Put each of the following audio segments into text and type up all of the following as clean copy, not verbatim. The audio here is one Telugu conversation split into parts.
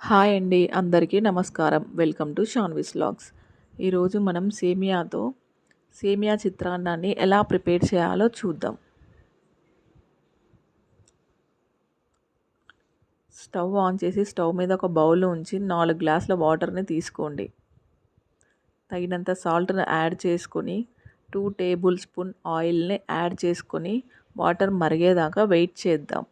హాయ్ అండి, అందరికీ నమస్కారం. Welcome to Shanvi's vlogs. ఈరోజు మనం సేమియా చిత్రాన్నాన్ని ఎలా ప్రిపేర్ చేయాలో చూద్దాం. స్టవ్ ఆన్ చేసి స్టవ్ మీద ఒక బౌల్ ఉంచి 4 గ్లాసుల వాటర్ని తీసుకోండి. తగినంత సాల్ట్ని యాడ్ చేసుకొని 2 టేబుల్ స్పూన్ ఆయిల్ని యాడ్ చేసుకొని వాటర్ మరిగేదాకా వెయిట్ చేద్దాం.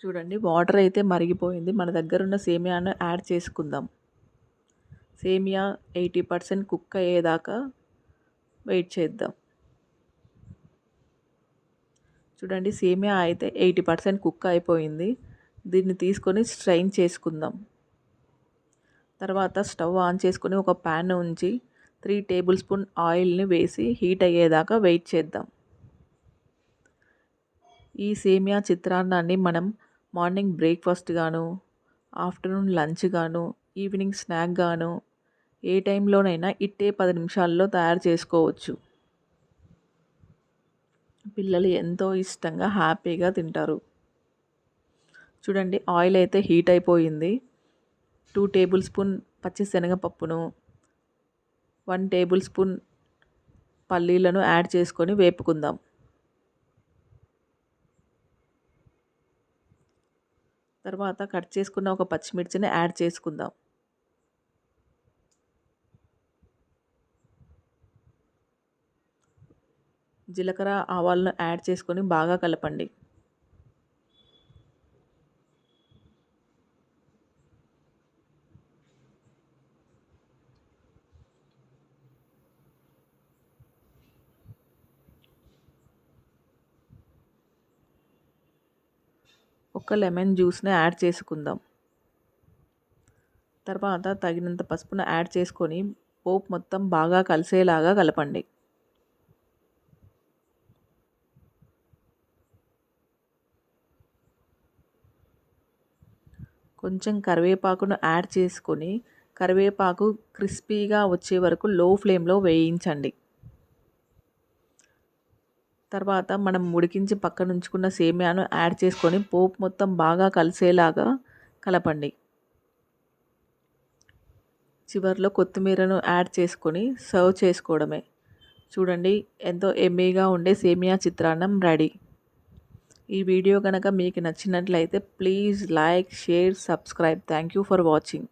చూడండి, వాటర్ అయితే మరిగిపోయింది. మన దగ్గర ఉన్న సేమియాను యాడ్ చేసుకుందాం. సేమియా 80% కుక్ అయ్యేదాకా వెయిట్ చేద్దాం. చూడండి, సేమియా అయితే 80% కుక్ అయిపోయింది. దీన్ని తీసుకొని స్ట్రైన్ చేసుకుందాం. తర్వాత స్టవ్ ఆన్ చేసుకొని ఒక ప్యాన్ ఉంచి 3 టేబుల్ స్పూన్ ఆయిల్ని వేసి హీట్ అయ్యేదాకా వెయిట్ చేద్దాం. ఈ సేమియా చిత్రాన్నాన్ని మనం మార్నింగ్ బ్రేక్ఫాస్ట్ గాను, ఆఫ్టర్నూన్ లంచ్ గాను, ఈవినింగ్ స్నాక్ గాను ఏ టైంలోనైనా ఇట్టే 10 నిమిషాల్లో తయారు చేసుకోవచ్చు. పిల్లలు ఎంతో ఇష్టంగా హ్యాపీగా తింటారు. చూడండి, ఆయిల్ అయితే హీట్ అయిపోయింది. 2 టేబుల్ స్పూన్ పచ్చిశనగపప్పును, 1 టేబుల్ స్పూన్ పల్లీలను యాడ్ చేసుకొని వేపుకుందాం. తర్వాత కట్ చేసుకున్న ఒక పచ్చిమిర్చిని యాడ్ చేసుకుందాం. జీలకర్ర, ఆవాలను యాడ్ చేసుకొని బాగా కలపండి. ఒక లెమన్ జ్యూస్ని యాడ్ చేసుకుందాం. తర్వాత తగినంత పసుపును యాడ్ చేసుకొని పోపు మొత్తం బాగా కలిసేలాగా కలపండి. కొంచెం కరివేపాకును యాడ్ చేసుకొని కరివేపాకు క్రిస్పీగా వచ్చే వరకు లో ఫ్లేమ్లో వేయించండి. తర్వాత మనం ఉడికించి పక్కన ఉంచుకున్న సేమియాను యాడ్ చేసుకొని పోపు మొత్తం బాగా కలిసేలాగా కలపండి. చివరిలో కొత్తిమీరను యాడ్ చేసుకొని సర్వ్ చేసుకోవడమే. చూడండి, ఎంతో ఎమ్మీగా ఉండే సేమియా చిత్రాన్నం రెడీ. ఈ వీడియో కనుక మీకు నచ్చినట్లయితే please like, share, subscribe. Thank you for watching.